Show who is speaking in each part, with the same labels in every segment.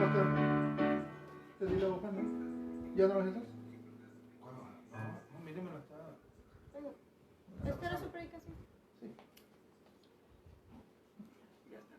Speaker 1: pastor. Te di la hoja, ¿no? ¿Ya no las hizo?
Speaker 2: No, mire, me lo está.
Speaker 3: ¿Esta era su predicación?
Speaker 1: Sí.
Speaker 2: Ya está.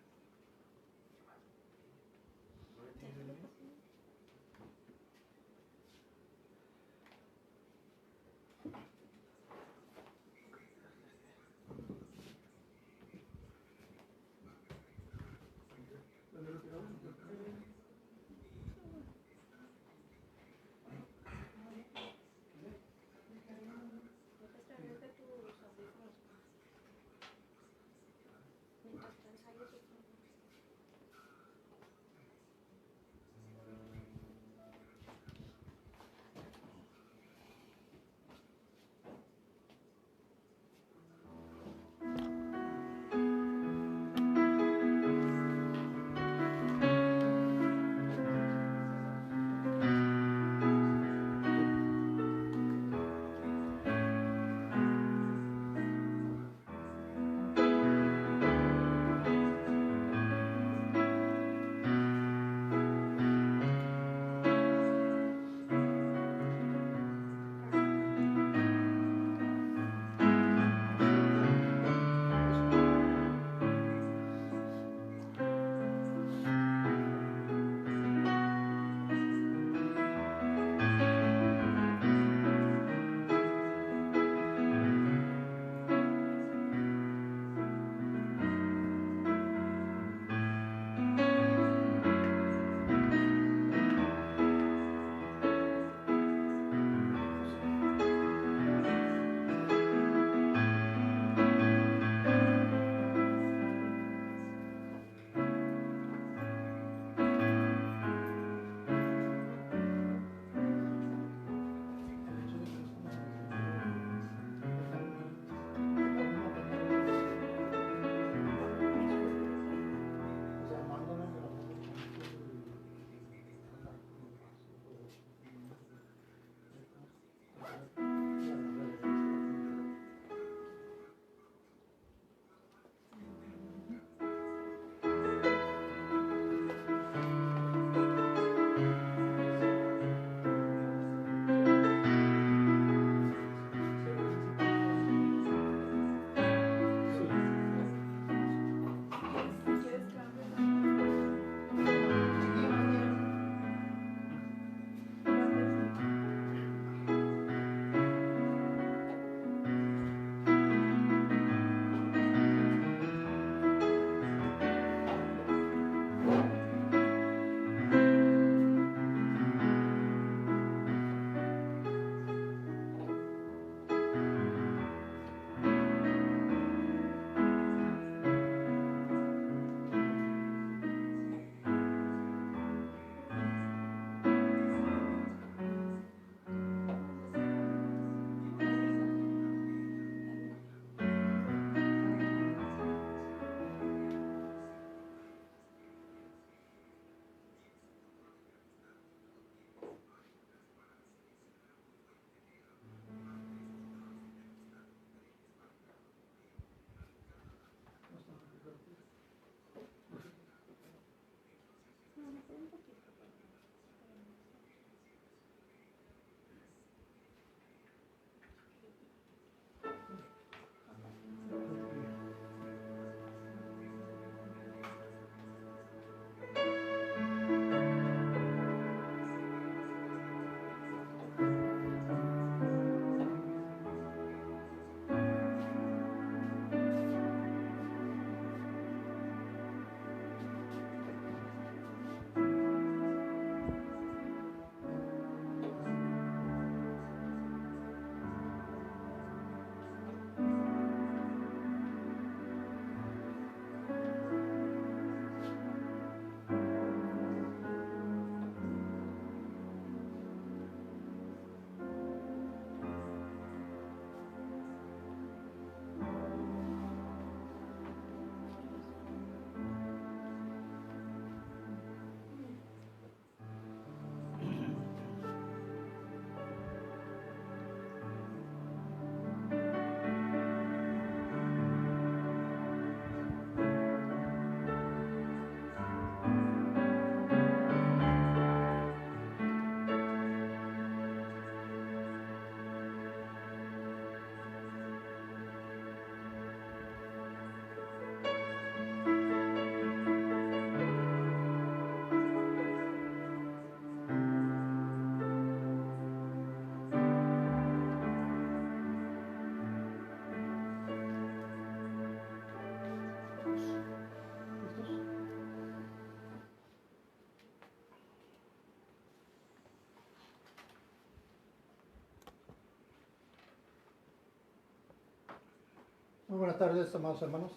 Speaker 1: buenas tardes, amados hermanos.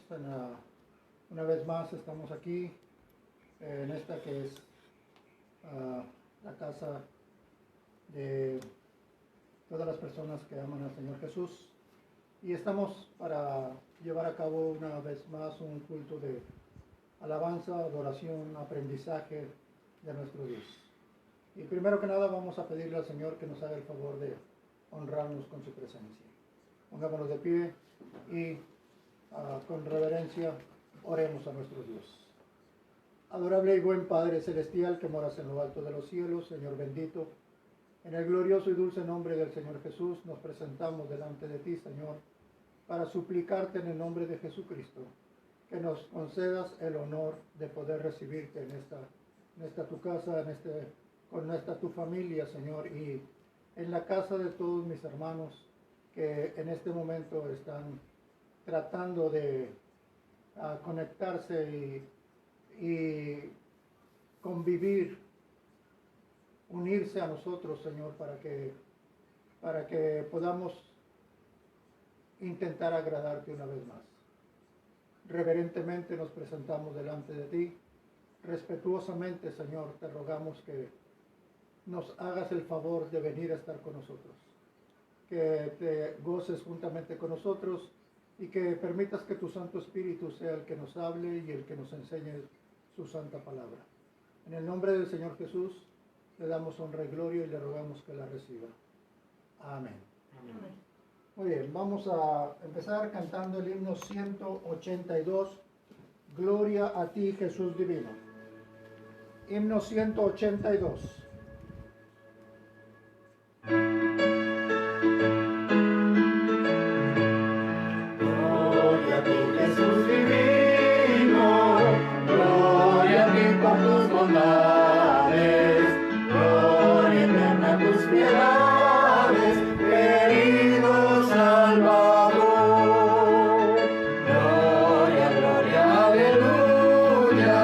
Speaker 1: Una vez más estamos aquí en esta que es la casa de todas las personas que aman al Señor Jesús. Y estamos para llevar a cabo una vez más un culto de alabanza, adoración, aprendizaje de nuestro Dios. Y primero que nada vamos a pedirle al Señor que nos haga el favor de honrarnos con su presencia. Pongámonos de pie y con reverencia oremos a nuestro Dios. Adorable y buen Padre Celestial que moras en lo alto de los cielos, Señor bendito, en el glorioso y dulce nombre del Señor Jesús nos presentamos delante de ti, Señor, para suplicarte en el nombre de Jesucristo que nos concedas el honor de poder recibirte en esta tu casa, con esta tu familia, Señor, y en la casa de todos mis hermanos que en este momento están tratando de conectarse y convivir, unirse a nosotros, Señor, para que podamos intentar agradarte una vez más. Reverentemente nos presentamos delante de ti. Respetuosamente, Señor, te rogamos que nos hagas el favor de venir a estar con nosotros, que te goces juntamente con nosotros y que permitas que tu Santo Espíritu sea el que nos hable y el que nos enseñe su santa palabra. En el nombre del Señor Jesús le damos honra y gloria y le rogamos que la reciba. Amén.
Speaker 3: Amén.
Speaker 1: Muy bien, vamos a empezar cantando el himno 182, Gloria a ti, Jesús divino. Himno 182.
Speaker 4: Gloria a ti, Jesús divino, gloria a ti por tus bondades, gloria eterna a tus piedades, querido Salvador. Gloria, gloria, aleluya,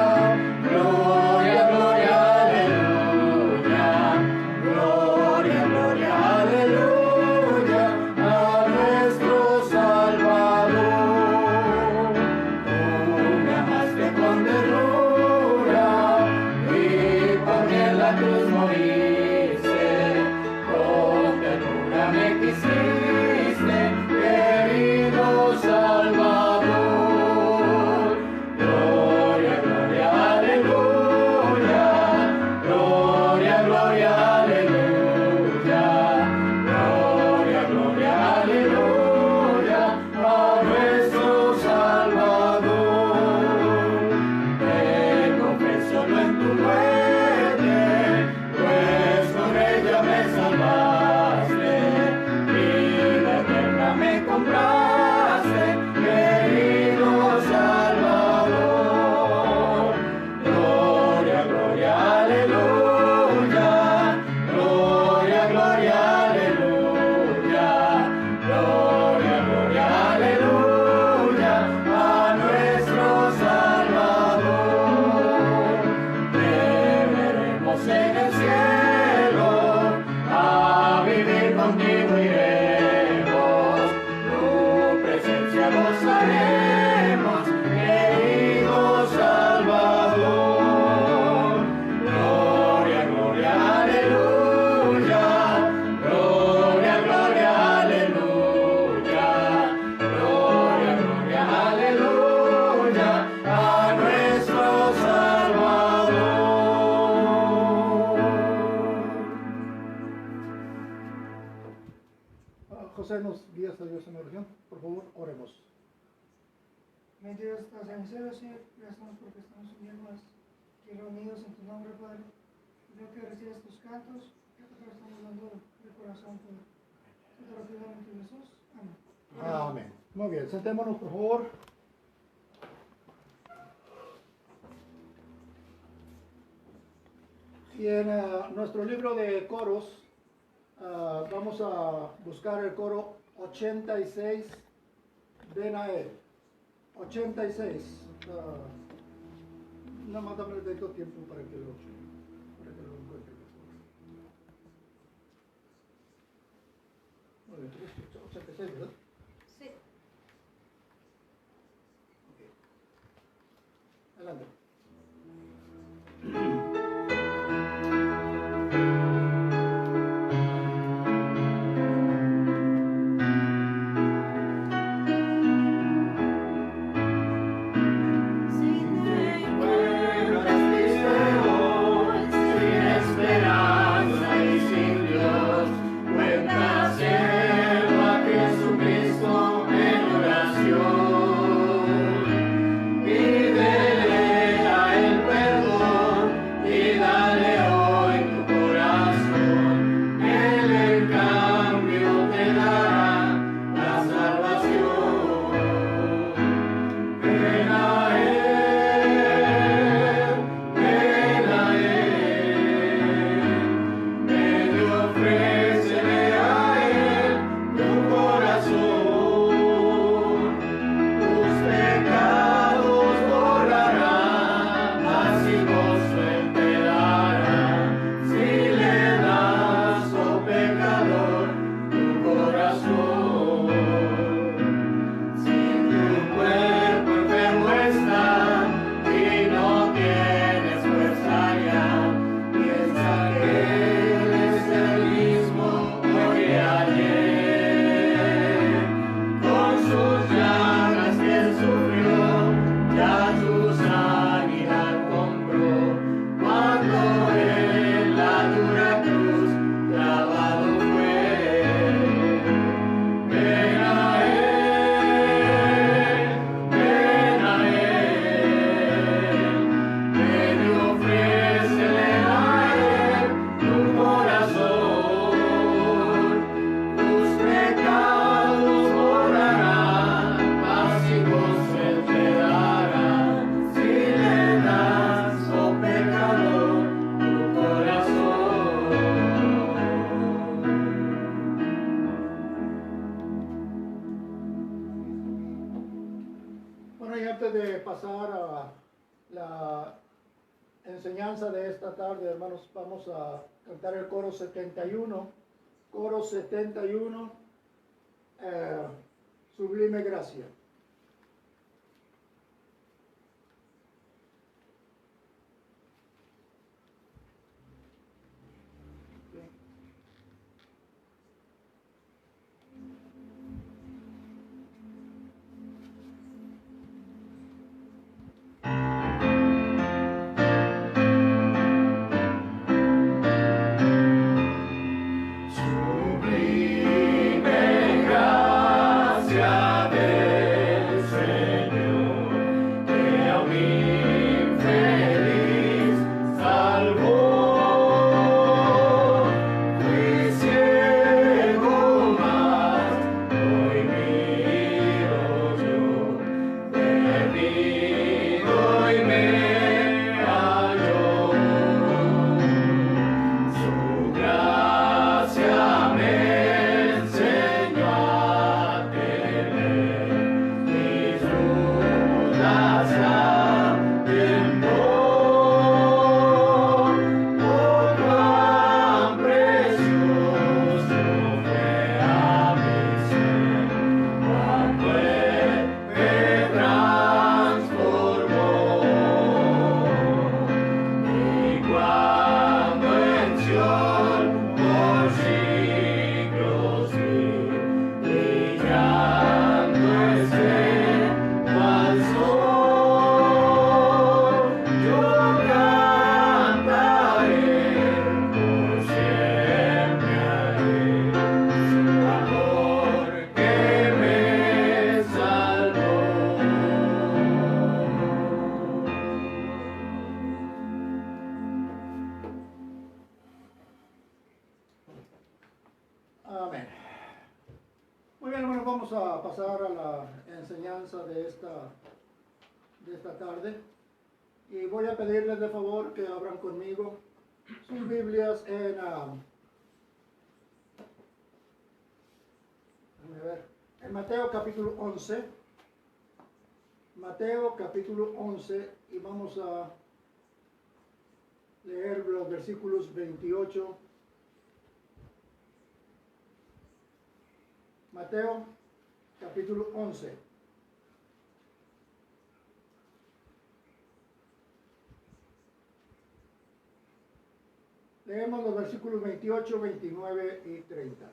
Speaker 4: gloria, gloria, aleluya, gloria, gloria, aleluya, a nuestro Salvador. Tú me amaste con ternura y por mí en la cruz moriste, con ternura me quisiste, querido Salvador. Gloria, gloria, aleluya, gloria, gloria, aleluya, gloria, gloria, aleluya, a nuestro Salvador. Te confieso no en tu muerte, pues con ella me salvaste, vida eterna me compraste, querido Salvador. Gloria, gloria, aleluya, gloria, gloria, aleluya, gloria, gloria, aleluya, a nuestro Salvador. Te veremos en el cielo, a vivir contigo iremos, tu presencia gozaremos, querido Salvador. Gloria, gloria, aleluya, gloria, gloria, aleluya, gloria, gloria, aleluya, a nuestro Salvador.
Speaker 1: José, ¿nos guías a Dios en oración? Por favor, oremos.
Speaker 5: Mi Dios, estás en el cielo, Señor, gracias porque estamos unidos aquí reunidos en tu nombre, Padre. Pido que recibas tus cantos, que te estamos dando de corazón, Padre. Te lo pido en tu Jesús. Amén.
Speaker 1: Amén. Muy bien, sentémonos, por favor. Y en nuestro libro de coros vamos a buscar el coro 86, Benael. 86. Nada más dame el tiempo para que lo encuentre. Muy bien, 86, ¿verdad?
Speaker 3: Sí.
Speaker 1: enseñanza de esta tarde, hermanos, vamos a cantar el coro 71. Coro 71, Sublime Gracia.
Speaker 4: Sublime gracia del Señor, que a un infeliz salvó. Fui ciego, mas hoy miro yo, perdido y me halló. Su gracia me enseñó a tener mis dudas a tiempo. Oh, cuán precioso fue a mi ser, cuando Él me transformó. Y cuando en Sion por siglos vi, brillando esté cual sol, yo cantaré por siempre a Él, su amor que me salvó.
Speaker 1: Amén. Muy bien, hermanos, vamos a pasar a la enseñanza de esta tarde. Y voy a pedirles de favor que abran conmigo sus Biblias en, déjame ver, en Mateo capítulo 11. Mateo capítulo 11, y vamos a leer los versículos 28. Mateo capítulo 11. Leemos los versículos 28, 29 y 30.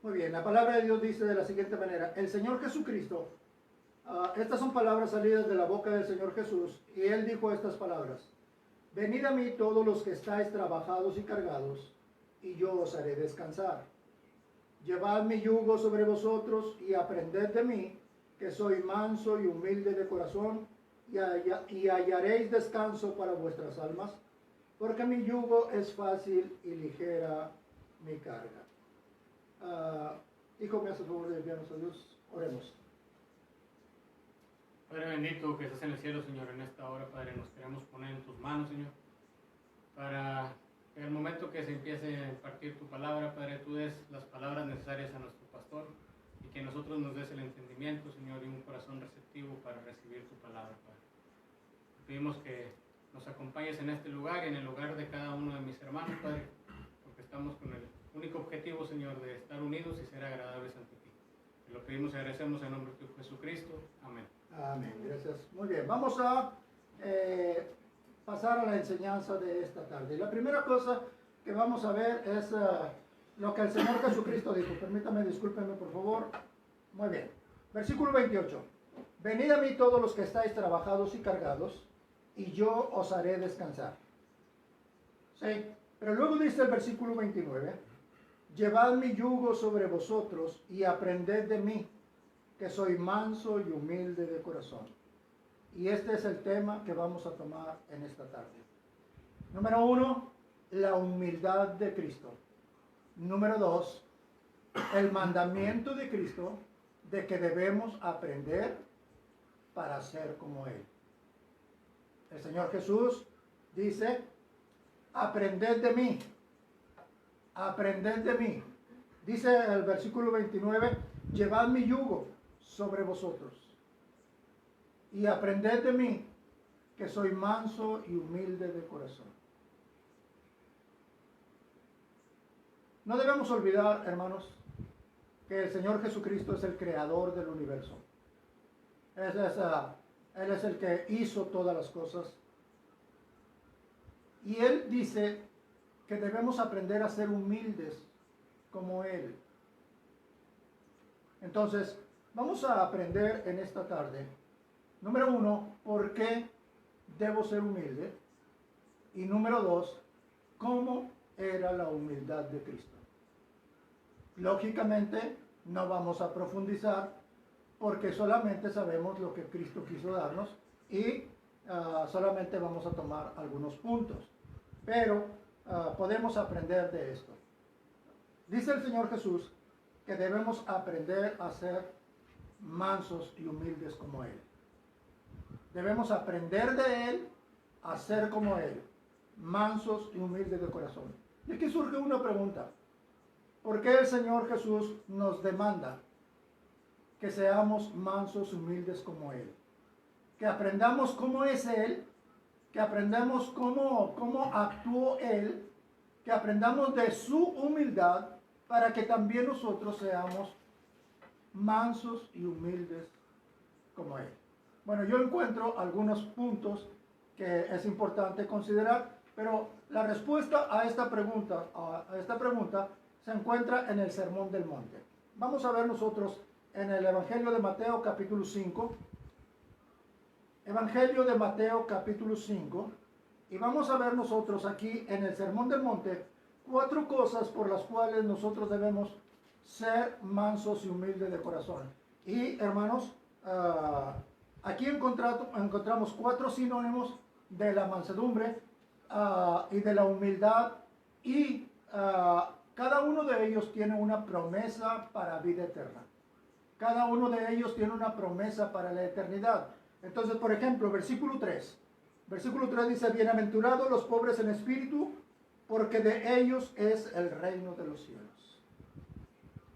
Speaker 1: Muy bien, la palabra de Dios dice de la siguiente manera: el Señor Jesucristo, estas son palabras salidas de la boca del Señor Jesús, y Él dijo estas palabras: venid a mí todos los que estáis trabajados y cargados, y yo os haré descansar. Llevad mi yugo sobre vosotros y aprended de mí, que soy manso y humilde de corazón, y hallaréis descanso para vuestras almas, porque mi yugo es fácil y ligera mi carga. Hijo, me hace el favor de enviarnos a Dios. Oremos.
Speaker 6: Padre bendito que estás en el cielo, Señor, en esta hora, Padre, nos queremos poner en tus manos, Señor, para en el momento que se empiece a impartir tu palabra, Padre, tú des las palabras necesarias a nuestro pastor y que nosotros nos des el entendimiento, Señor, y un corazón receptivo para recibir tu palabra, Padre. Pedimos que nos acompañes en este lugar y en el lugar de cada uno de mis hermanos, Padre, porque estamos con el único objetivo, Señor, de estar unidos y ser agradables ante ti. Te lo pedimos y agradecemos en nombre de Jesucristo. Amén.
Speaker 1: Amén, gracias. Muy bien, vamos a pasar a la enseñanza de esta tarde. La primera cosa que vamos a ver es lo que el Señor Jesucristo dijo. Permítame, discúlpenme por favor. Muy bien. Versículo 28. Venid a mí todos los que estáis trabajados y cargados, y yo os haré descansar. Sí, pero luego dice el versículo 29. Llevad mi yugo sobre vosotros y aprended de mí, que soy manso y humilde de corazón. Y este es el tema que vamos a tomar en esta tarde. Número 1, la humildad de Cristo. Número 2, el mandamiento de Cristo de que debemos aprender para ser como Él. El Señor Jesús dice: aprended de mí, aprended de mí. Dice el versículo 29, llevad mi yugo sobre vosotros y aprended de mí, que soy manso y humilde de corazón. No debemos olvidar, hermanos, que el Señor Jesucristo es el creador del universo. Él es el que hizo todas las cosas. Y Él dice que debemos aprender a ser humildes como Él. Entonces, vamos a aprender en esta tarde, número 1, por qué debo ser humilde. Y número 2, cómo era la humildad de Cristo. Lógicamente, no vamos a profundizar porque solamente sabemos lo que Cristo quiso darnos y solamente vamos a tomar algunos puntos. Pero podemos aprender de esto. Dice el Señor Jesús que debemos aprender a ser mansos y humildes como Él. Debemos aprender de Él a ser como Él, mansos y humildes de corazón. Y aquí surge una pregunta. ¿Por qué el Señor Jesús nos demanda que seamos mansos y humildes como Él? Que aprendamos cómo es Él, que aprendamos cómo actuó Él, que aprendamos de su humildad para que también nosotros seamos mansos y humildes como Él. Bueno, yo encuentro algunos puntos que es importante considerar, pero la respuesta a esta pregunta se encuentra en el Sermón del Monte. Vamos a ver nosotros en el Evangelio de Mateo capítulo 5. Evangelio de Mateo capítulo 5. Y vamos a ver nosotros aquí en el Sermón del Monte 4 cosas por las cuales nosotros debemos ser mansos y humildes de corazón. Y hermanos, aquí encontramos 4 sinónimos de la mansedumbre y de la humildad y cada uno de ellos tiene una promesa para vida eterna. Cada uno de ellos tiene una promesa para la eternidad. Entonces, por ejemplo, versículo 3. Versículo 3 dice, bienaventurados los pobres en espíritu, porque de ellos es el reino de los cielos.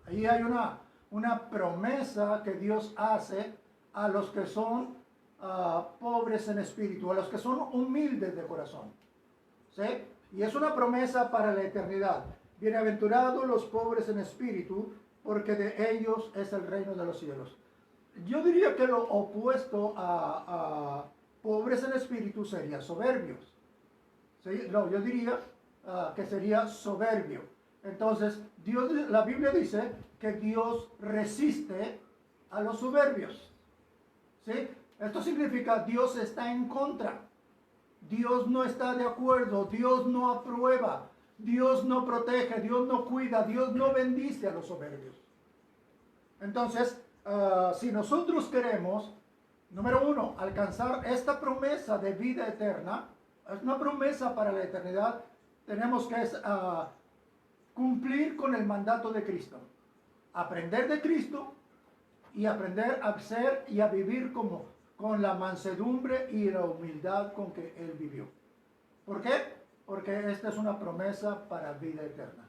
Speaker 1: Ahí hay una promesa que Dios hace a los que son pobres en espíritu, a los que son humildes de corazón. ¿Sí? Y es una promesa para la eternidad. Bienaventurados los pobres en espíritu, porque de ellos es el reino de los cielos. Yo diría que lo opuesto a pobres en espíritu sería soberbios. ¿Sí? No, yo diría que sería soberbio. Entonces, la Biblia dice que Dios resiste a los soberbios. ¿Sí? Esto significa Dios está en contra. Dios no está de acuerdo, Dios no aprueba, Dios no protege, Dios no cuida, Dios no bendice a los soberbios. Entonces, si nosotros queremos, número 1, alcanzar esta promesa de vida eterna, es una promesa para la eternidad, tenemos que cumplir con el mandato de Cristo. Aprender de Cristo y aprender a ser y a vivir con la mansedumbre y la humildad con que Él vivió. ¿Por qué? Porque esta es una promesa para vida eterna.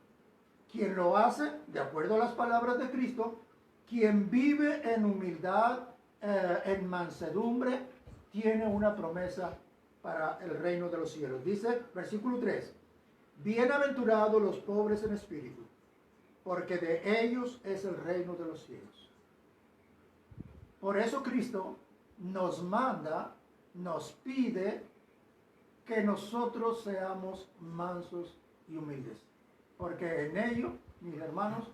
Speaker 1: Quien lo hace, de acuerdo a las palabras de Cristo, quien vive en humildad, en mansedumbre, tiene una promesa para el reino de los cielos. Dice, versículo 3, bienaventurados los pobres en espíritu, porque de ellos es el reino de los cielos. Por eso Cristo nos manda, nos pide que nosotros seamos mansos y humildes, porque en ello, mis hermanos,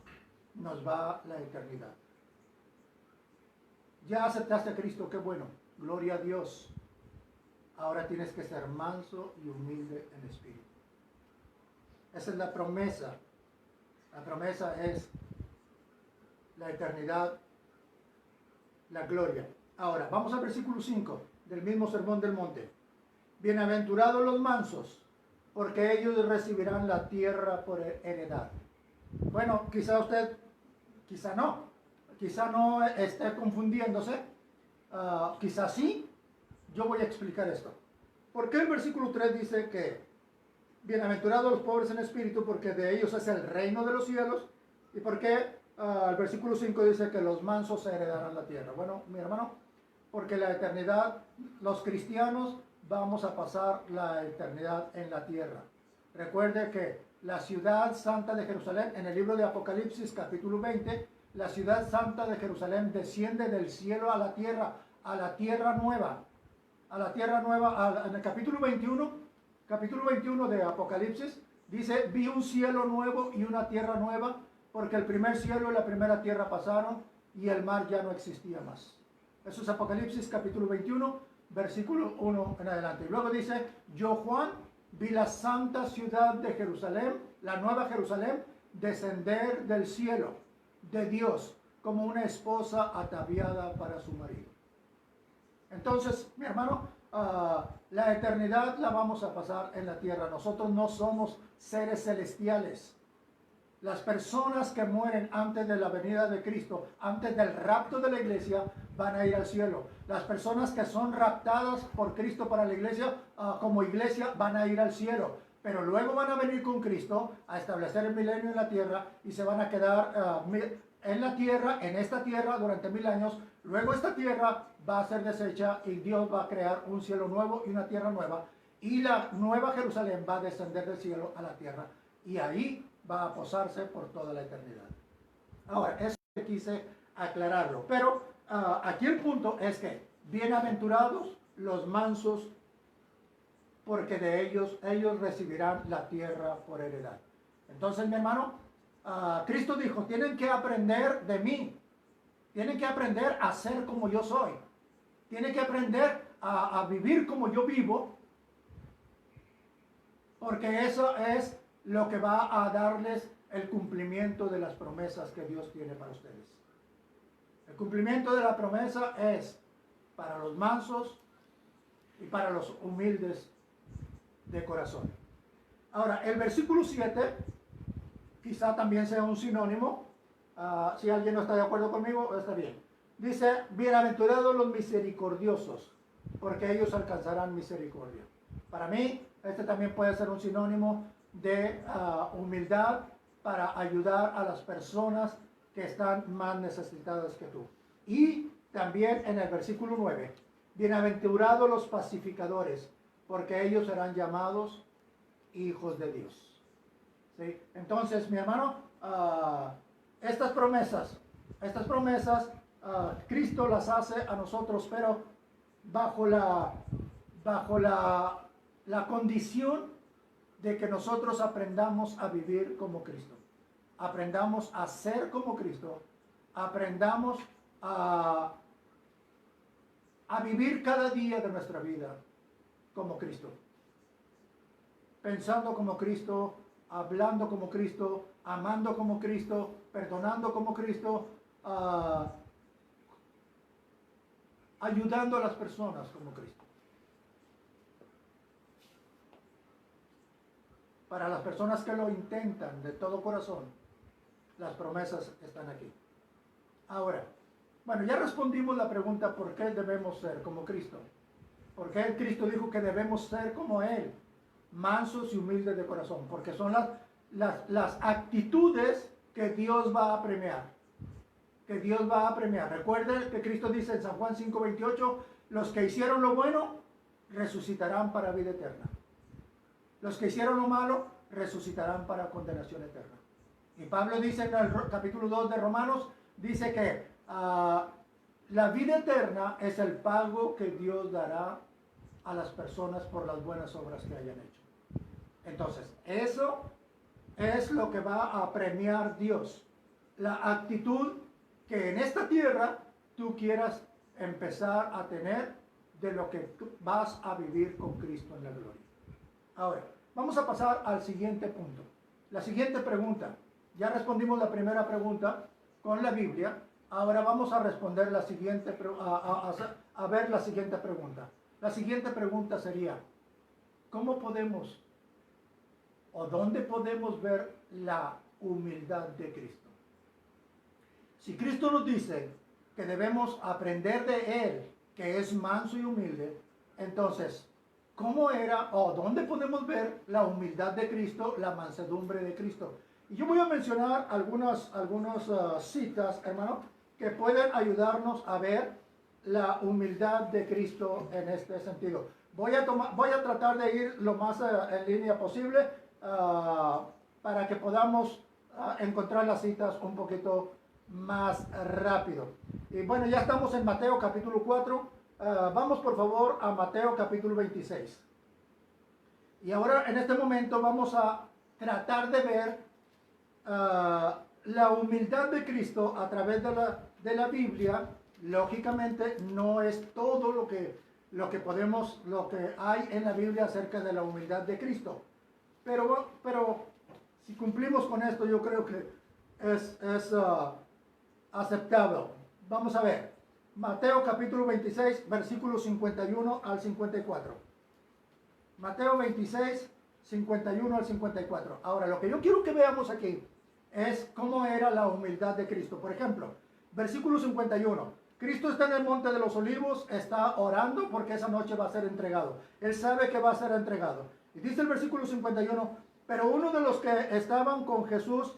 Speaker 1: nos va la eternidad. Ya aceptaste a Cristo, qué bueno, gloria a Dios. Ahora tienes que ser manso y humilde en espíritu. Esa es la promesa. La promesa es la eternidad, la gloria. Ahora, vamos al versículo 5 del mismo Sermón del Monte. Bienaventurados los mansos, porque ellos recibirán la tierra por heredad. Bueno, quizá no esté confundiéndose, quizá sí. Yo voy a explicar esto. ¿Por qué el versículo 3 dice que bienaventurados los pobres en espíritu, porque de ellos es el reino de los cielos? ¿Y por qué el versículo 5 dice que los mansos heredarán la tierra? Bueno, mi hermano, porque la eternidad, los cristianos vamos a pasar la eternidad en la tierra. Recuerde que la ciudad santa de Jerusalén, en el libro de Apocalipsis capítulo 20, la ciudad santa de Jerusalén desciende del cielo a la tierra nueva. A la tierra nueva, en el capítulo 21 de Apocalipsis, dice, vi un cielo nuevo y una tierra nueva, porque el primer cielo y la primera tierra pasaron y el mar ya no existía más. Eso es Apocalipsis capítulo 21, versículo 1 en adelante. Y luego dice, yo Juan vi la santa ciudad de Jerusalén, la nueva Jerusalén, descender del cielo de Dios como una esposa ataviada para su marido. Entonces, mi hermano, la eternidad la vamos a pasar en la tierra. Nosotros no somos seres celestiales. Las personas que mueren antes de la venida de Cristo, antes del rapto de la iglesia, van a ir al cielo. Las personas que son raptadas por Cristo para la iglesia, como iglesia, van a ir al cielo. Pero luego van a venir con Cristo a establecer el milenio en la tierra y se van a quedar en la tierra, en esta tierra, durante 1000 años. Luego esta tierra va a ser deshecha y Dios va a crear un cielo nuevo y una tierra nueva. Y la nueva Jerusalén va a descender del cielo a la tierra. Y ahí va a posarse por toda la eternidad. Ahora, eso quise aclararlo. Pero aquí el punto es que bienaventurados los mansos, porque de ellos recibirán la tierra por heredad. Entonces, mi hermano, Cristo dijo, tienen que aprender de mí. Tienen que aprender a ser como yo soy. Tienen que aprender a vivir como yo vivo, porque eso es lo que va a darles el cumplimiento de las promesas que Dios tiene para ustedes. El cumplimiento de la promesa es para los mansos y para los humildes de corazón. Ahora, el versículo 7 quizá también sea un sinónimo. Si alguien no está de acuerdo conmigo, está bien. Dice, bienaventurados los misericordiosos, porque ellos alcanzarán misericordia. Para mí, este también puede ser un sinónimo de humildad para ayudar a las personas que están más necesitadas que tú. Y también en el versículo 9, bienaventurados los pacificadores, porque ellos serán llamados hijos de Dios. ¿Sí? Entonces, mi hermano, estas promesas, Cristo las hace a nosotros, pero bajo la condición de que nosotros aprendamos a vivir como Cristo, aprendamos a ser como Cristo, aprendamos a vivir cada día de nuestra vida como Cristo, pensando como Cristo, hablando como Cristo, amando como Cristo, perdonando como Cristo, ayudando a las personas como Cristo. Para las personas que lo intentan de todo corazón, las promesas están aquí. Ahora, bueno, ya respondimos la pregunta ¿por qué debemos ser como Cristo? ¿Por qué Cristo dijo que debemos ser como Él? Mansos y humildes de corazón, porque son las actitudes que Dios va a premiar. Que Dios va a premiar. Recuerden que Cristo dice en San Juan 5:28, los que hicieron lo bueno, resucitarán para vida eterna. Los que hicieron lo malo, resucitarán para condenación eterna. Y Pablo dice en el capítulo 2 de Romanos, dice que la vida eterna es el pago que Dios dará a las personas por las buenas obras que hayan hecho. Entonces, eso es lo que va a premiar Dios. La actitud que en esta tierra tú quieras empezar a tener de lo que tú vas a vivir con Cristo en la gloria. Ahora, vamos a pasar al siguiente punto. La siguiente pregunta. Ya respondimos la primera pregunta con la Biblia. Ahora vamos a responder la siguiente, a ver la siguiente pregunta. La siguiente pregunta sería, ¿cómo podemos o dónde podemos ver la humildad de Cristo? Si Cristo nos dice que debemos aprender de Él, que es manso y humilde, entonces, ¿cómo era o dónde podemos ver la humildad de Cristo, la mansedumbre de Cristo? Y yo voy a mencionar algunas citas, hermano, que pueden ayudarnos a ver la humildad de Cristo en este sentido. Voy a tratar de ir lo más en línea posible para que podamos encontrar las citas un poquito más rápido. Y bueno, ya estamos en Mateo capítulo 4. Vamos por favor a Mateo capítulo 26. Y ahora en este momento vamos a tratar de ver la humildad de Cristo a través de la Biblia. Lógicamente no es todo lo que hay en la Biblia acerca de la humildad de Cristo. Pero si cumplimos con esto, yo creo que es aceptable. Vamos a ver. Mateo capítulo 26, versículos 51 al 54. Mateo 26, 51 al 54. Ahora, lo que yo quiero que veamos aquí es cómo era la humildad de Cristo. Por ejemplo, versículo 51. Cristo está en el monte de los olivos, está orando porque esa noche va a ser entregado. Él sabe que va a ser entregado. Y dice el versículo 51, pero uno de los que estaban con Jesús,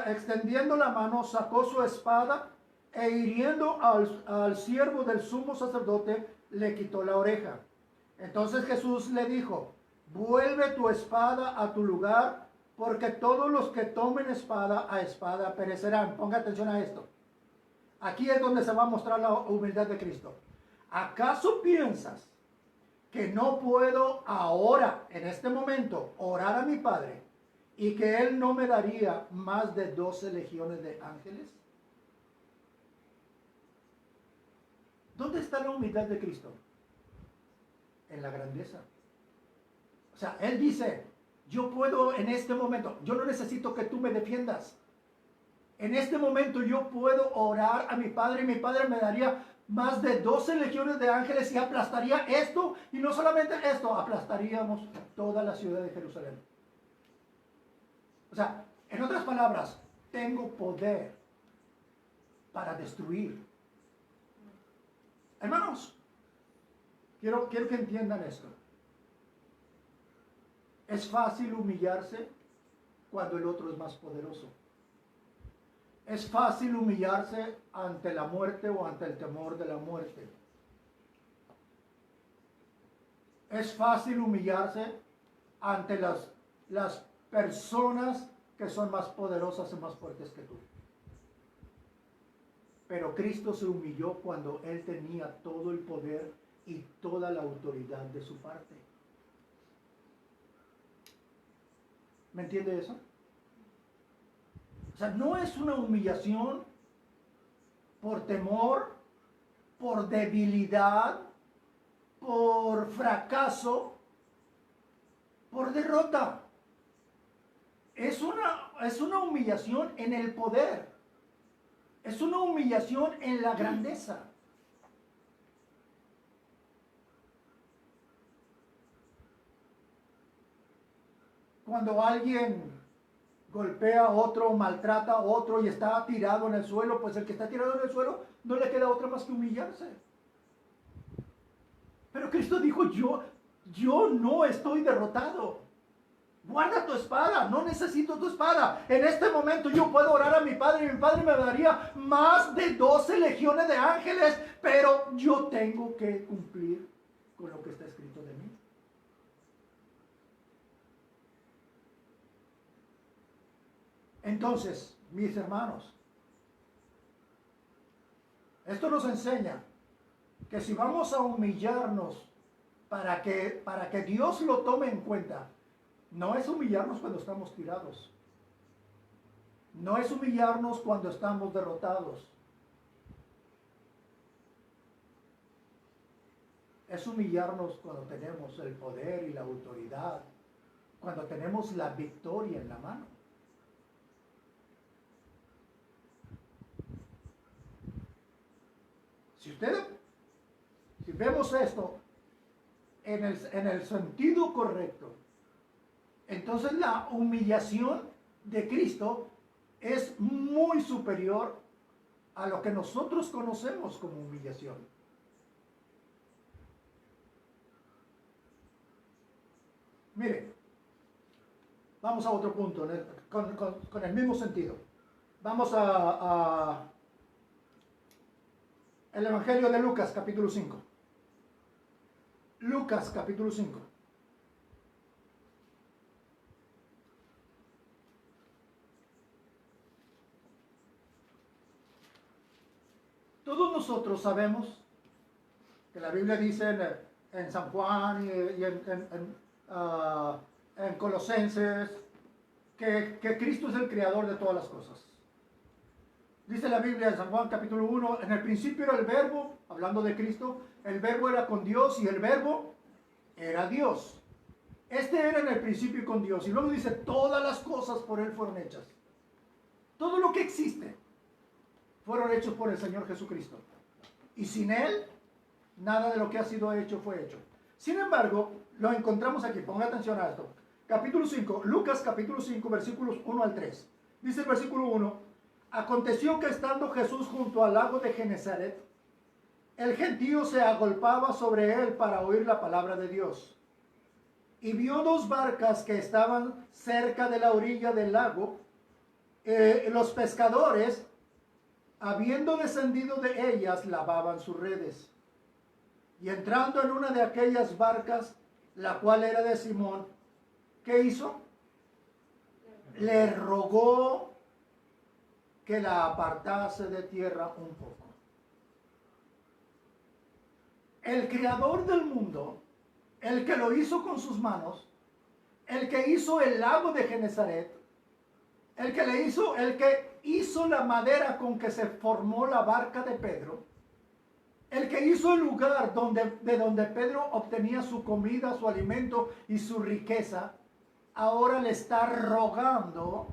Speaker 1: extendiendo la mano, sacó su espada e hiriendo al siervo del sumo sacerdote, le quitó la oreja. Entonces Jesús le dijo, vuelve tu espada a tu lugar, porque todos los que tomen espada a espada perecerán. Ponga atención a esto. Aquí es donde se va a mostrar la humildad de Cristo. ¿Acaso piensas que no puedo ahora, en este momento, orar a mi Padre y que Él no me daría más de 12 legiones de ángeles? ¿Dónde está la humildad de Cristo? En la grandeza. O sea, Él dice, yo puedo en este momento, yo no necesito que tú me defiendas. En este momento yo puedo orar a mi Padre y mi Padre me daría más de 12 legiones de ángeles y aplastaría esto, y no solamente esto, aplastaríamos toda la ciudad de Jerusalén. O sea, en otras palabras, tengo poder para destruir. Hermanos, quiero que entiendan esto. Es fácil humillarse cuando el otro es más poderoso. Es fácil humillarse ante la muerte o ante el temor de la muerte. Es fácil humillarse ante las personas que son más poderosas y más fuertes que tú. Pero Cristo se humilló cuando Él tenía todo el poder y toda la autoridad de su parte. ¿Me entiende eso? O sea, no es una humillación por temor, por debilidad, por fracaso, por derrota. Es una humillación en el poder. Es una humillación en la grandeza. Cuando alguien golpea a otro, maltrata a otro y está tirado en el suelo, pues el que está tirado en el suelo no le queda otra más que humillarse. Pero Cristo dijo, yo no estoy derrotado. Guarda tu espada, no necesito tu espada. En este momento yo puedo orar a mi Padre y mi Padre me daría más de 12 legiones de ángeles, pero yo tengo que cumplir con lo que está escrito de mí. Entonces, mis hermanos, esto nos enseña que si vamos a humillarnos para que Dios lo tome en cuenta, no es humillarnos cuando estamos tirados. No es humillarnos cuando estamos derrotados. Es humillarnos cuando tenemos el poder y la autoridad, cuando tenemos la victoria en la mano. Si vemos esto en el sentido correcto, entonces la humillación de Cristo es muy superior a lo que nosotros conocemos como humillación. Mire, vamos a otro punto con el mismo sentido. Vamos a el Evangelio de Lucas, capítulo 5. Lucas capítulo 5. Todos nosotros sabemos que la Biblia dice en San Juan y en Colosenses que Cristo es el creador de todas las cosas. Dice la Biblia en San Juan capítulo 1, en el principio era el verbo, hablando de Cristo, el verbo era con Dios y el verbo era Dios. Este era en el principio con Dios. Y luego dice, todas las cosas por Él fueron hechas. Todo lo que existe fueron hechos por el Señor Jesucristo. Y sin Él, nada de lo que ha sido hecho fue hecho. Sin embargo, lo encontramos aquí. Ponga atención a esto. Capítulo 5, Lucas capítulo 5, versículos 1 al 3. Dice el versículo 1, aconteció que estando Jesús junto al lago de Genezaret, el gentío se agolpaba sobre él para oír la palabra de Dios. Y vio dos barcas que estaban cerca de la orilla del lago. Los pescadores, habiendo descendido de ellas, lavaban sus redes. Y entrando en una de aquellas barcas, la cual era de Simón, ¿qué hizo? Le rogó que la apartase de tierra un poco. El creador del mundo, el que lo hizo con sus manos, el que hizo el lago de Genezaret, el que hizo la madera con que se formó la barca de Pedro, el que hizo el lugar de donde Pedro obtenía su comida, su alimento y su riqueza, ahora le está rogando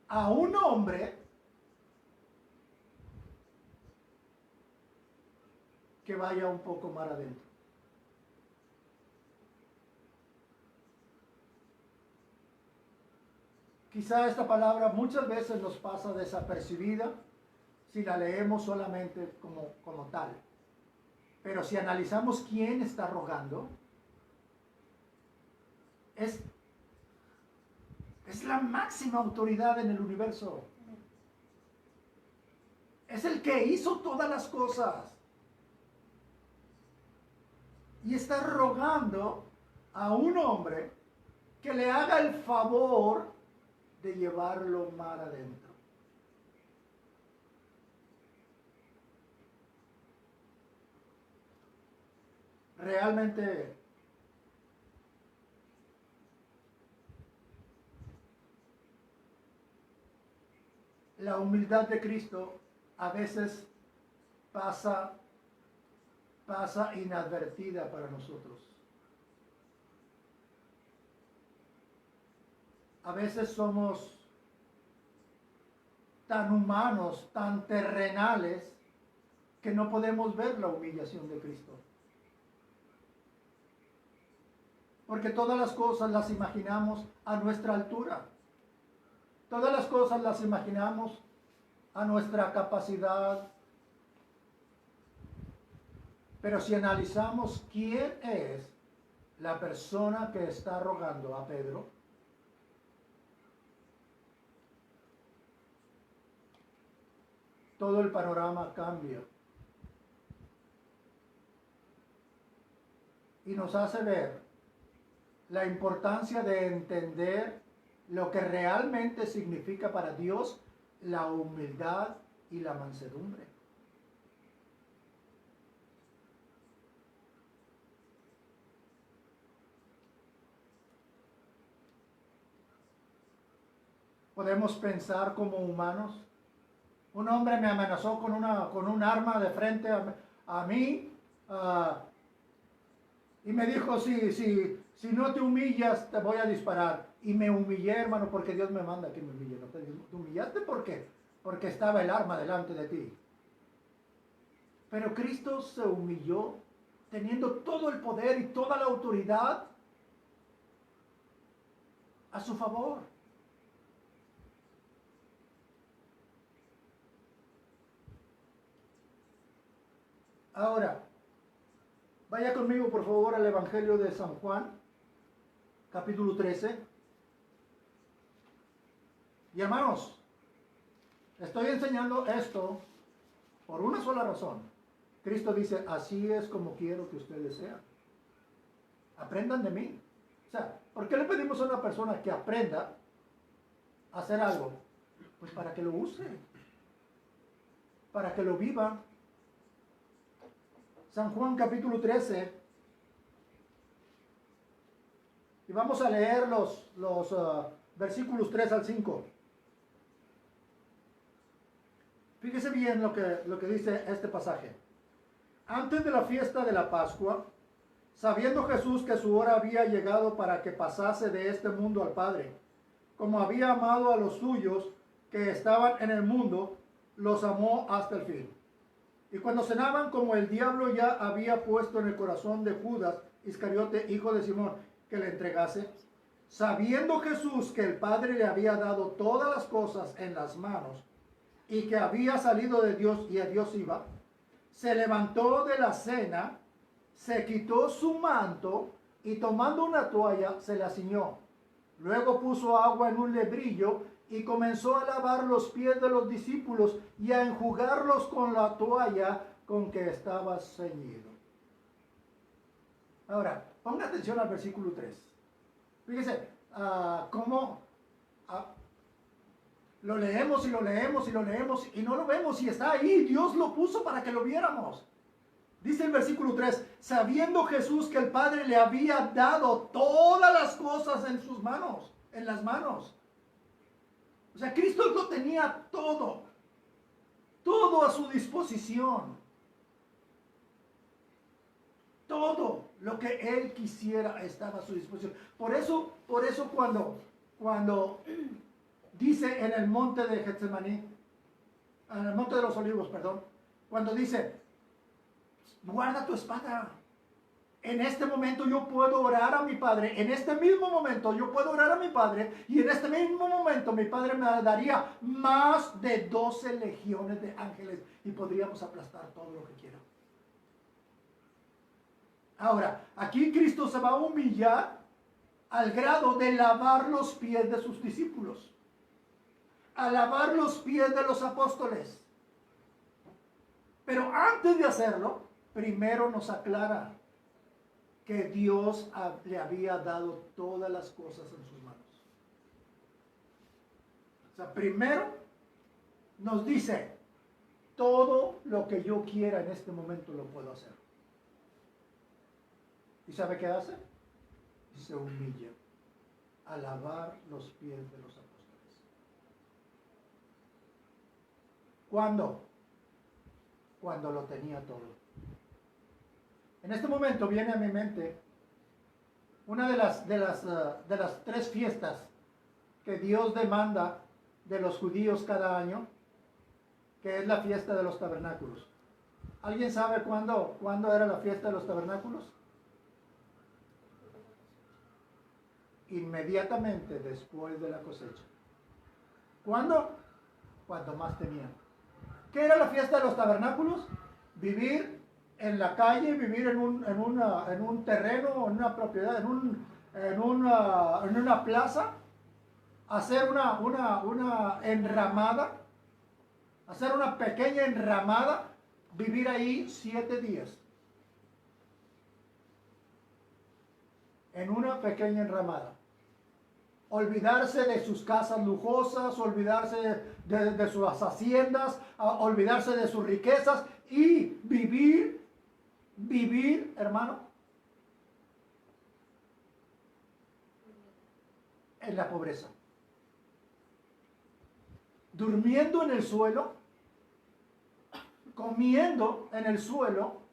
Speaker 1: a un hombre que vaya un poco más adentro. Quizá esta palabra muchas veces nos pasa desapercibida si la leemos solamente como tal. Pero si analizamos quién está rogando, es la máxima autoridad en el universo. Es el que hizo todas las cosas. Y está rogando a un hombre que le haga el favor de llevarlo mar adentro. Realmente la humildad de Cristo a veces pasa inadvertida para nosotros. A veces somos tan humanos, tan terrenales, que no podemos ver la humillación de Cristo. Porque todas las cosas las imaginamos a nuestra altura. Todas las cosas las imaginamos a nuestra capacidad. Pero si analizamos quién es la persona que está rogando a Pedro, todo el panorama cambia. Y nos hace ver la importancia de entender lo que realmente significa para Dios la humildad y la mansedumbre. Podemos pensar como humanos. Un hombre me amenazó con un arma de frente a mí y me dijo, si no te humillas te voy a disparar. Y me humillé, hermano, porque Dios me manda que me humille. ¿No te humillaste? ¿Por qué? Porque estaba el arma delante de ti. Pero Cristo se humilló teniendo todo el poder y toda la autoridad a su favor. Ahora, vaya conmigo por favor al Evangelio de San Juan, capítulo 13. Y hermanos, estoy enseñando esto por una sola razón. Cristo dice, así es como quiero que ustedes sean. aprendan de mí. O sea, ¿por qué le pedimos a una persona que aprenda a hacer algo? Pues para que lo use, para que lo viva. San Juan capítulo 13. Y vamos a leer los versículos 3 al 5. Fíjese bien lo que dice este pasaje. Antes de la fiesta de la Pascua, sabiendo Jesús que su hora había llegado para que pasase de este mundo al Padre, como había amado a los suyos que estaban en el mundo, los amó hasta el fin. Y cuando cenaban, como el diablo ya había puesto en el corazón de Judas Iscariote, hijo de Simón, que le entregase, sabiendo Jesús que el Padre le había dado todas las cosas en las manos, y que había salido de Dios y a Dios iba, se levantó de la cena, se quitó su manto y tomando una toalla se la ciñó. Luego puso agua en un lebrillo y comenzó a lavar los pies de los discípulos y a enjugarlos con la toalla con que estaba ceñido. Ahora, ponga atención al versículo 3. Fíjese cómo lo leemos y lo leemos y lo leemos y no lo vemos y está ahí. Dios lo puso para que lo viéramos. Dice el versículo 3, sabiendo Jesús que el Padre le había dado todas las cosas en sus manos, en las manos. O sea, Cristo lo tenía todo a su disposición. Todo lo que Él quisiera estaba a su disposición. Por eso cuando dice en el monte de Getsemaní, en el monte de los olivos, perdón, cuando dice, guarda tu espada. En este momento yo puedo orar a mi Padre. En este mismo momento yo puedo orar a mi Padre. Y en este mismo momento mi Padre me daría más de 12 legiones de ángeles. Y podríamos aplastar todo lo que quiera. Ahora, aquí Cristo se va a humillar al grado de lavar los pies de sus discípulos. A lavar los pies de los apóstoles. Pero antes de hacerlo, primero nos aclara que Dios le había dado todas las cosas en sus manos. O sea, primero nos dice, todo lo que yo quiera en este momento lo puedo hacer. ¿Y sabe qué hace? Se humilla a lavar los pies de los apóstoles. ¿Cuándo? Cuando lo tenía todo. En este momento viene a mi mente una de las 3 fiestas que Dios demanda de los judíos cada año, que es la fiesta de los tabernáculos. ¿Alguien sabe cuándo era la fiesta de los tabernáculos? Inmediatamente después de la cosecha. ¿Cuándo? Cuando más tenían. ¿Qué era la fiesta de los tabernáculos? Vivir en la calle, vivir en un terreno, en una propiedad, en una plaza, hacer una enramada, hacer una pequeña enramada, vivir ahí 7 días. En una pequeña enramada. Olvidarse de sus casas lujosas, olvidarse de sus haciendas, olvidarse de sus riquezas y vivir, hermano, en la pobreza. Durmiendo en el suelo, comiendo en el suelo,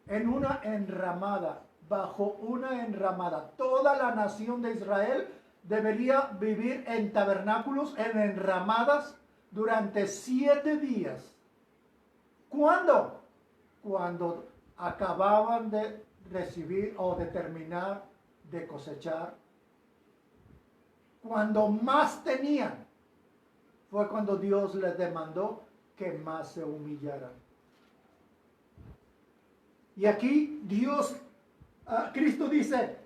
Speaker 1: en una enramada, bajo una enramada. Toda la nación de Israel debería vivir en tabernáculos, en enramadas, durante 7 días. ¿Cuándo? Cuando acababan de recibir o de terminar de cosechar. Cuando más tenían, fue cuando Dios les demandó que más se humillaran. Y aquí Cristo dice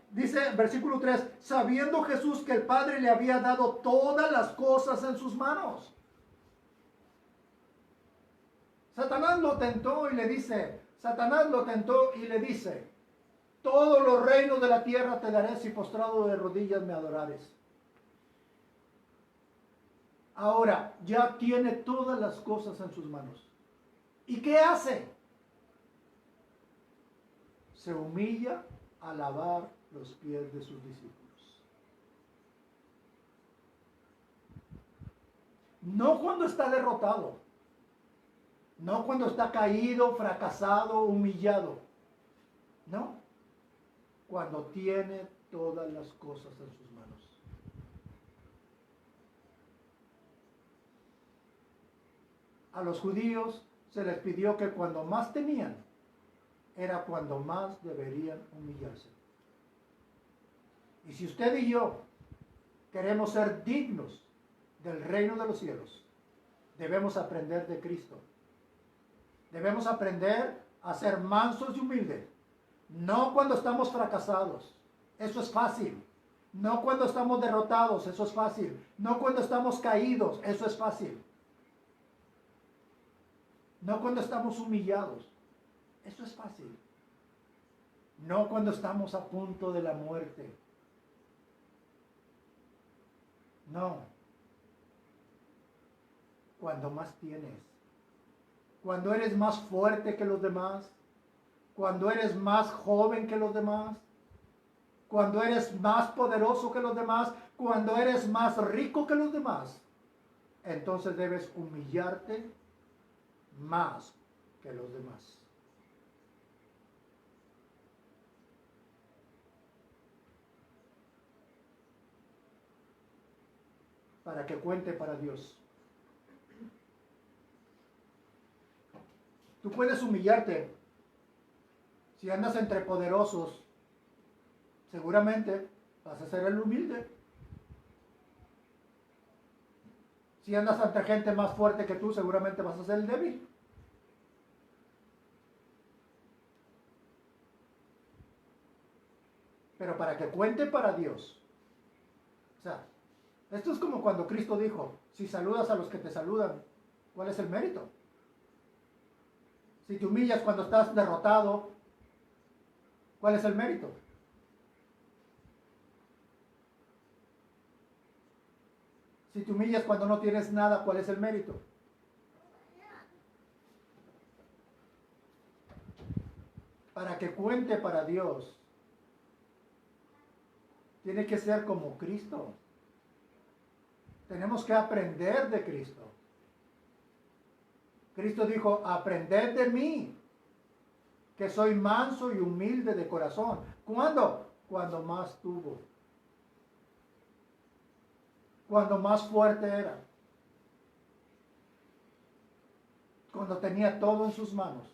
Speaker 1: versículo 3, sabiendo Jesús que el Padre le había dado todas las cosas en sus manos. Satanás lo tentó y le dice, todos los reinos de la tierra te daré si postrado de rodillas me adorares. Ahora ya tiene todas las cosas en sus manos. ¿Y qué hace? Se humilla a lavar los pies de sus discípulos. No cuando está derrotado, no cuando está caído, fracasado, humillado. No, cuando tiene todas las cosas en sus manos. A los judíos se les pidió que cuando más tenían, era cuando más deberían humillarse. Y si usted y yo queremos ser dignos del reino de los cielos, debemos aprender de Cristo. Debemos aprender a ser mansos y humildes. No cuando estamos fracasados, eso es fácil. No cuando estamos derrotados, eso es fácil. No cuando estamos caídos, eso es fácil. No cuando estamos humillados, eso es fácil. No cuando estamos a punto de la muerte. No. Cuando más tienes. Cuando eres más fuerte que los demás. Cuando eres más joven que los demás. Cuando eres más poderoso que los demás. Cuando eres más rico que los demás. Entonces debes humillarte más que los demás. Para que cuente para Dios. Tú puedes humillarte. Si andas entre poderosos, seguramente vas a ser el humilde. Si andas ante gente más fuerte que tú, seguramente vas a ser el débil. Pero para que cuente para Dios. O sea, esto es como cuando Cristo dijo, si saludas a los que te saludan, ¿cuál es el mérito? Si te humillas cuando estás derrotado, ¿cuál es el mérito? Si te humillas cuando no tienes nada, ¿cuál es el mérito? Para que cuente para Dios, tiene que ser como Cristo. Tenemos que aprender de Cristo. Cristo dijo, aprended de mí, que soy manso y humilde de corazón. ¿Cuándo? Cuando más tuvo. Cuando más fuerte era. Cuando tenía todo en sus manos.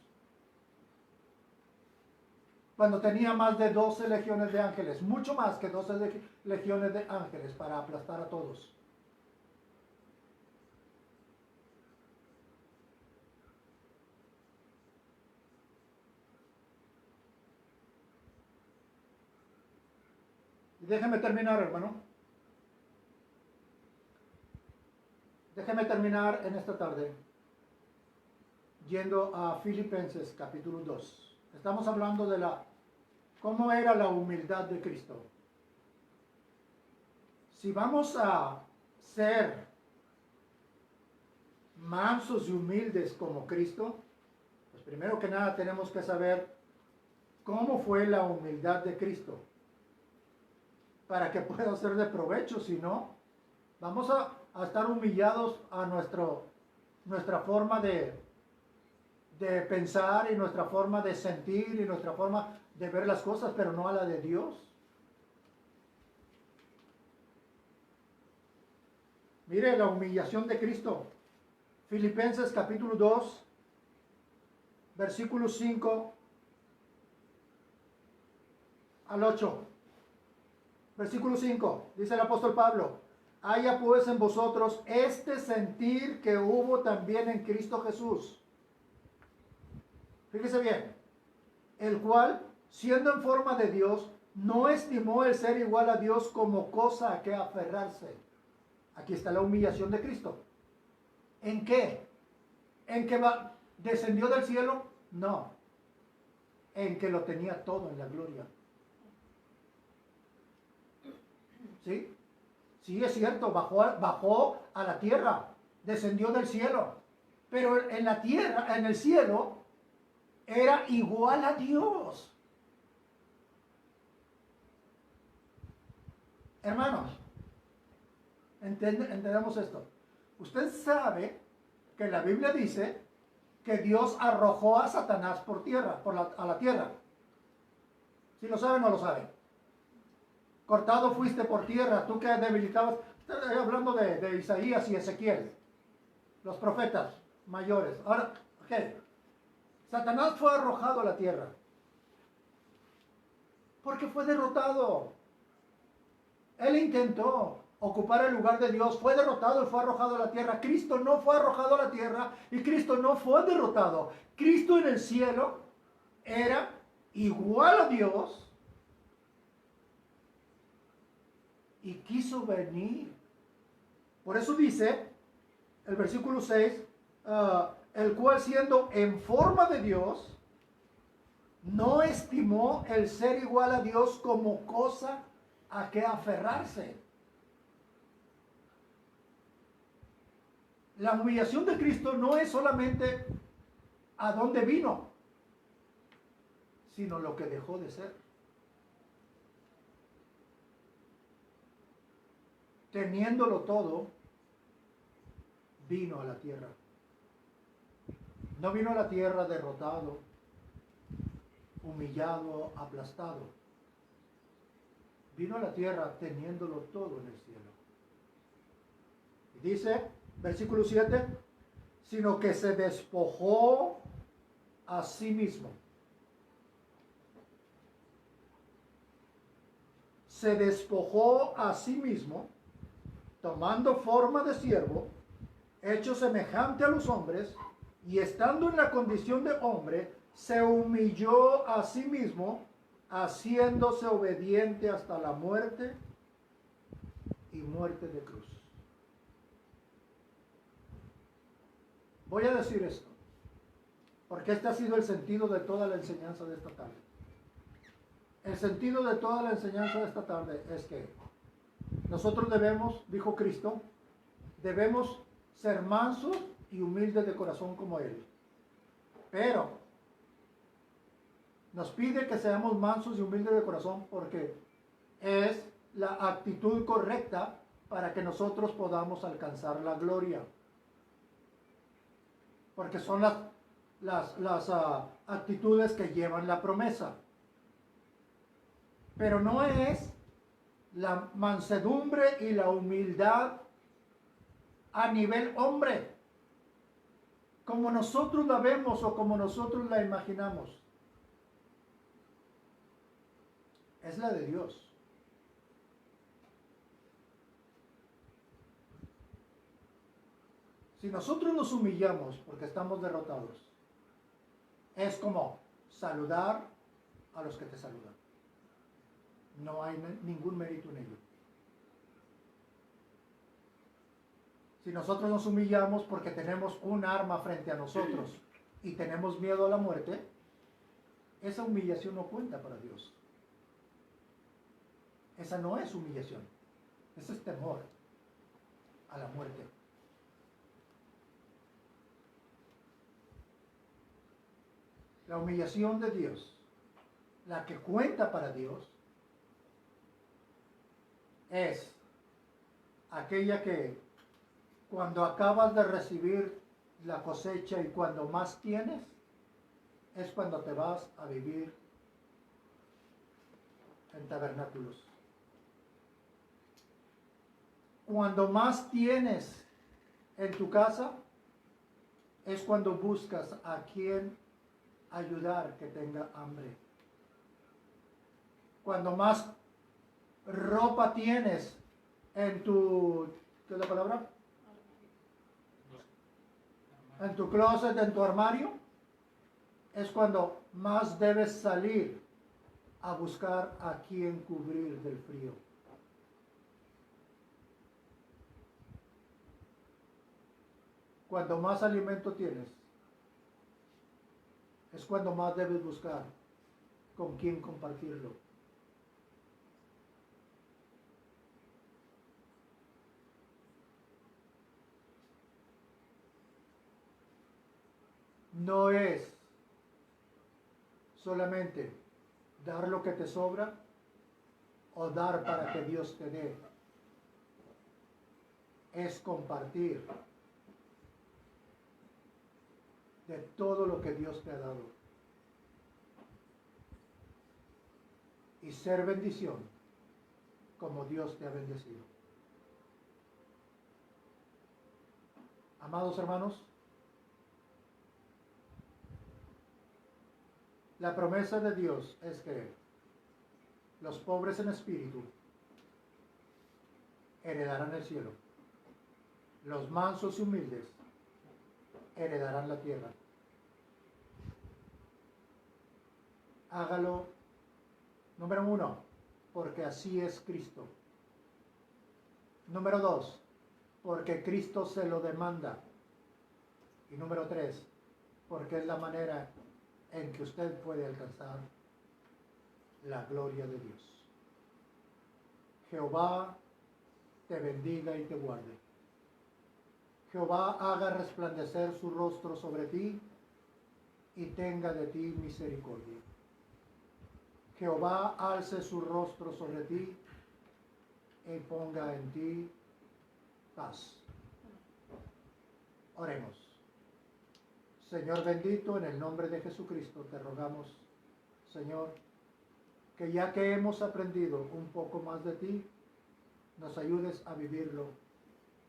Speaker 1: Cuando tenía más de 12 legiones de ángeles. Mucho más que 12 legiones de ángeles para aplastar a todos. Y déjeme terminar, hermano. Déjeme terminar en esta tarde yendo a Filipenses capítulo 2. Estamos hablando de cómo era la humildad de Cristo. Si vamos a ser mansos y humildes como Cristo, pues primero que nada tenemos que saber cómo fue la humildad de Cristo para que pueda ser de provecho. Si no, vamos a estar humillados a nuestra forma de pensar y nuestra forma de sentir y nuestra forma de ver las cosas, pero no a la de Dios. Mire la humillación de Cristo. Filipenses capítulo 2, versículos 5 al 8. Versículo 5, dice el apóstol Pablo, haya pues en vosotros este sentir que hubo también en Cristo Jesús. Fíjese bien, el cual, siendo en forma de Dios, no estimó el ser igual a Dios como cosa a que aferrarse. Aquí está la humillación de Cristo. ¿En qué? En que ¿Descendió del cielo? No. En que lo tenía todo en la gloria. ¿Sí? Sí, es cierto, bajó a la tierra, descendió del cielo. Pero en la tierra, en el cielo, era igual a Dios. Hermanos, entendamos esto. Usted sabe que la Biblia dice que Dios arrojó a Satanás por tierra, a la tierra. ¿Sí lo sabe o no lo sabe? Cortado fuiste por tierra, tú que debilitabas. Estoy hablando de Isaías y Ezequiel, los profetas mayores. Ahora, ¿qué? Satanás fue arrojado a la tierra porque fue derrotado. Él intentó ocupar el lugar de Dios, fue derrotado y fue arrojado a la tierra. Cristo no fue arrojado a la tierra y Cristo no fue derrotado. Cristo en el cielo era igual a Dios y quiso venir. Por eso dice el versículo 6, el cual siendo en forma de Dios, no estimó el ser igual a Dios como cosa a que aferrarse. La humillación de Cristo no es solamente a dónde vino, sino lo que dejó de ser. Teniéndolo todo, vino a la tierra. No vino a la tierra derrotado, humillado, aplastado. Vino a la tierra teniéndolo todo en el cielo. Y dice, versículo 7, sino que se despojó a sí mismo. Se despojó a sí mismo, tomando forma de siervo, hecho semejante a los hombres, y estando en la condición de hombre, se humilló a sí mismo, haciéndose obediente hasta la muerte y muerte de cruz. Voy a decir esto, porque este ha sido el sentido de toda la enseñanza de esta tarde. El sentido de toda la enseñanza de esta tarde es que nosotros debemos, dijo Cristo, debemos ser mansos y humildes de corazón como Él. Pero nos pide que seamos mansos y humildes de corazón porque es la actitud correcta para que nosotros podamos alcanzar la gloria. Porque son las actitudes que llevan la promesa. Pero no es la mansedumbre y la humildad a nivel hombre, como nosotros la vemos o como nosotros la imaginamos. Es la de Dios. Si nosotros nos humillamos porque estamos derrotados, es como saludar a los que te saludan. No hay ningún mérito en ello. Si nosotros nos humillamos porque tenemos un arma frente a nosotros y tenemos miedo a la muerte, esa humillación no cuenta para Dios. Esa no es humillación. Ese es temor a la muerte. La humillación de Dios, la que cuenta para Dios, es aquella que cuando acabas de recibir la cosecha y cuando más tienes, es cuando te vas a vivir en tabernáculos. Cuando más tienes en tu casa, es cuando buscas a quien ayudar que tenga hambre. Cuando más ropa tienes en tu, ¿qué es la palabra? En tu closet, en tu armario, es cuando más debes salir a buscar a quien cubrir del frío. Cuando más alimento tienes, es cuando más debes buscar con quién compartirlo. No es solamente dar lo que te sobra o dar para que Dios te dé. Es compartir de todo lo que Dios te ha dado y ser bendición como Dios te ha bendecido. Amados hermanos, la promesa de Dios es que los pobres en espíritu heredarán el cielo. Los mansos y humildes heredarán la tierra. Hágalo, número 1, porque así es Cristo. Número 2, porque Cristo se lo demanda. Y número 3, porque es la manera en que usted puede alcanzar la gloria de Dios. Jehová te bendiga y te guarde. Jehová haga resplandecer su rostro sobre ti y tenga de ti misericordia. Jehová alce su rostro sobre ti y ponga en ti paz. Oremos. Señor bendito, en el nombre de Jesucristo te rogamos, Señor, que ya que hemos aprendido un poco más de ti, nos ayudes a vivirlo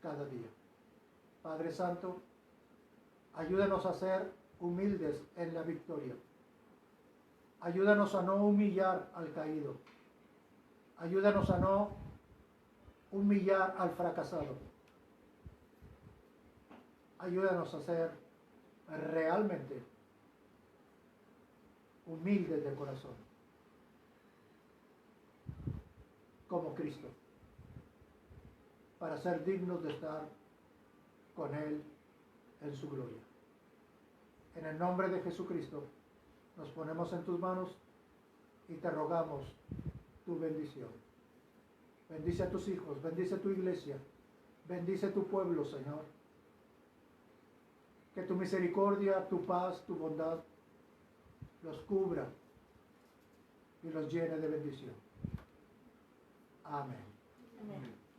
Speaker 1: cada día. Padre Santo, ayúdanos a ser humildes en la victoria. Ayúdanos a no humillar al caído. Ayúdanos a no humillar al fracasado. Ayúdanos a ser realmente humildes de corazón, como Cristo, para ser dignos de estar con Él en su gloria. En el nombre de Jesucristo nos ponemos en tus manos y te rogamos tu bendición. Bendice a tus hijos, bendice tu iglesia, bendice tu pueblo, Señor. Que tu misericordia, tu paz, tu bondad los cubra y los llene de bendición. Amén.
Speaker 3: Amén.